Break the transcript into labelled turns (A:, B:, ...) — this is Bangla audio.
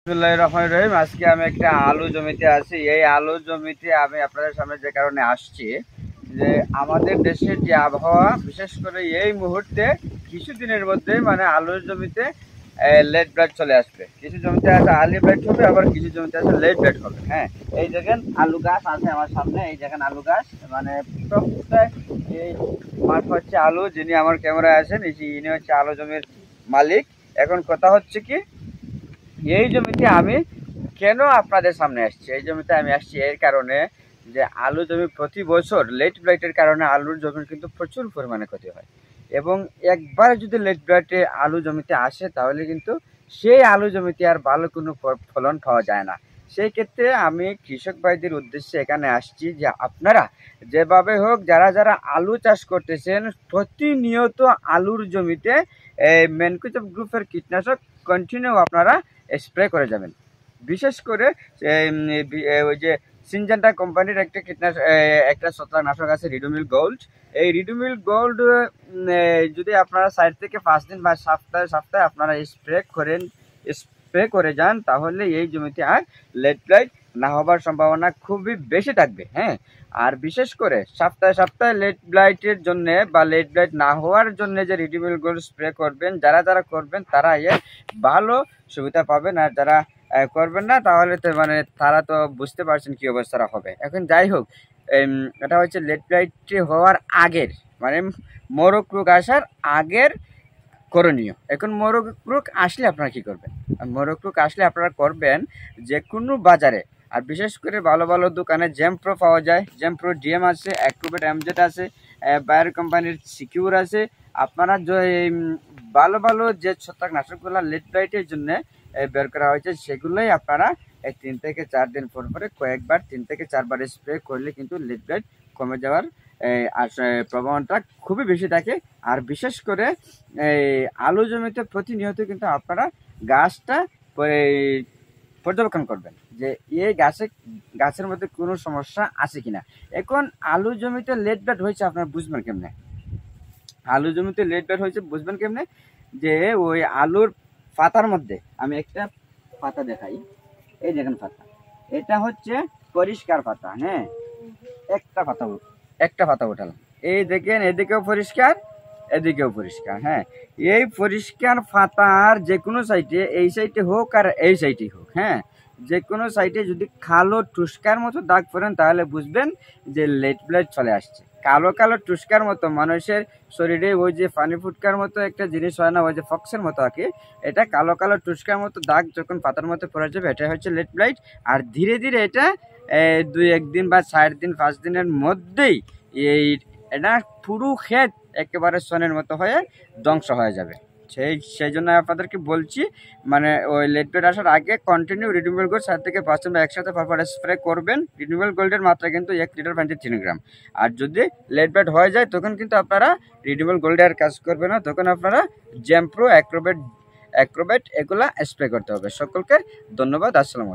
A: বিসমিল্লাহির রহমানির রহিম। আজকে আমি একটা আলু জমিতে আছি। এই আলু জমিতে আমি আপনাদের সামনে যে কারণে আসছি, যে আমাদের দেশের যে আবহাওয়া, বিশেষ করে এই মুহূর্তে কিছুদিনের মধ্যেই মানে আলুর জমিতে লেট ব্লাইট চলে আসবে। কিছু জমিতে আছে আর্লি ব্লাইট হবে, আবার কিছু জমিতে আছে লেট ব্লাইট হবে। হ্যাঁ, এই দেখেন আলু গাছ আছে আমার সামনে। এই দেখেন আলু গাছ, মানে প্রত্যেক এই মাঠ হচ্ছে আলু। যিনি আমার ক্যামেরায় আছেন, ইনি হচ্ছে আলু জমির মালিক। এখন কথা হচ্ছে কি, এই জমিতে আমি কেন আপনাদের সামনে আসছি? এই জমিতে আমি আসছি এর কারণে যে আলু জমি প্রতি বছর লেট ব্লাইটের কারণে আলুর জমির কিন্তু প্রচুর পরিমাণে ক্ষতি হয়, এবং একবার যদি লেট ব্লাইটে আলু জমিতে আসে তাহলে কিন্তু সেই আলু জমিতে আর ভালো কোনো ফলন পাওয়া যায় না। সেই ক্ষেত্রে আমি কৃষক ভাইদের উদ্দেশ্যে এখানে আসছি যে আপনারা যেভাবে হোক, যারা যারা আলু চাষ করতেছেন, প্রতিনিয়ত আলুর জমিতে ম্যানকোজেব গ্রুপের কীটনাশক কন্টিনিউ আপনারা স্প্রে করে যাবেন। বিশেষ করে ওই যে সিনজেন্টা কোম্পানির একটা কীটনাশক, একটা ছত্রাকনাশক আছে রিডোমিল গোল্ড। এই রিডোমিল গোল্ড যদি আপনারা 4 থেকে 5 দিন বা সপ্তাহে সপ্তাহে আপনারা স্প্রে করে যান, তাহলে এই জমিতে আর লেট ব্লাইট না হবার সম্ভাবনা খুবই বেশি থাকবে। হ্যাঁ, আর বিশেষ করে সপ্তাহে সপ্তাহে লেট ব্লাইটের জন্য বা লেট ব্লাইট না হওয়ার জন্য যে রিডোমিল গোল্ড স্প্রে করবেন, যারা যারা করবেন তারা এর ভালো সুবিধা পাবেন। আর যারা করবেন না, তাহলে তো মানে তারা তো বুঝতে পারছেন কি অবস্থাটা হবে। এখন যাই হোক, এটা হচ্ছে লেট ব্লাইট হওয়ার আগের, মানে মোরগ রোগ আসার আগের করণীয়। এখন মোরগ রোগ আসলে আপনারা কি করবেন? মোরগ রোগ আসলে আপনারা করবেন যে কোনো বাজারে, আর বিশেষ করে ভালো ভালো দোকানে জ্যামপ্রো পাওয়া যায়। জ্যামপ্রো ডিএম আছে, অ্যাক্রোবেট এমজেড আছে, বায়ার কোম্পানির সিকিউর আছে। আপনারা ভালো ভালো যে ছত্রাকনাশকগুলো লেট ব্লাইটের জন্য বের করা হয়েছে, সেগুলোই আপনারা 3 থেকে 4 দিন পর পরে কয়েকবার 3 থেকে 4 বার স্প্রে করলে কিন্তু লেট ব্লাইট কমে যাওয়ার প্রবণতা খুবই বেশি থাকে। আর বিশেষ করে এই আলু জমিতে প্রতিনিয়ত কিন্তু আপনারা গাছটা পর্যবেক্ষণ করবেন যে এই গাছের মধ্যে কোনো সমস্যা আছে কিনা। এখন আলু জমিতে লেট ব্লাইট হয়েছে আপনারা বুঝবেন কেমনে? আলু জমিতে লেট ব্লাইট হয়েছে বুঝবেন কেমনে? যে ওই আলুর পাতার মধ্যে, আমি একটা পাতা দেখাই। এই দেখেন পাতা, এটা হচ্ছে পরিষ্কার পাতা। হ্যাঁ, একটা পাতা উঠালাম, এই দেখেন এদিকেও পরিষ্কার, এদিকেও পরিষ্কার। হ্যাঁ, এই পরিষ্কার পাতার যে কোনো সাইডে, এই সাইডে হোক আর এই সাইডে হোক, হ্যাঁ, যে কোনো সাইডে যদি কালো টুস্কার মতো দাগ পড়েন, তাহলে বুঝবেন যে লেট ব্লাইট চলে আসছে। কালো কালো টুস্কার মতো মানুষের শরীরে ওই যে পানি ফুটকার মতো একটা জিনিস হয় না, ওই যে ফক্সের মতো আর কি, এটা কালো কালো টুস্কার মতো দাগ যখন পাতার মধ্যে পড়ে যাবে, এটা হচ্ছে লেট ব্লাইট। আর ধীরে ধীরে এটা 2-1 দিন বা 4 দিন 5 দিনের মধ্যেই এটা পুরো ক্ষেত একেবারে সনের মতো হয়ে ধ্বংস হয়ে যাবে। সেই জন্য আপনাদেরকে বলছি, মানে ওই লেট ব্লাইট আসার আগে কন্টিনিউ রিডিউমেবল গোল্ড 4 থেকে 5 দিন একসাথে পরপর স্প্রে করবেন। রিডিউমেবল গোল্ডের মাত্রা কিন্তু 1 লিটার পানিতে 3 গ্রাম। আর যদি লেট ব্লাইট হয়ে যায়, তখন কিন্তু আপনারা রিডিউমেবল গোল্ডের কাজ করবে না, তখন আপনারা জ্যামপ্রো, অ্যাক্রোবেট এগুলা স্প্রে করতে হবে। সকলকে ধন্যবাদ। আসসালামু আলাইকুম।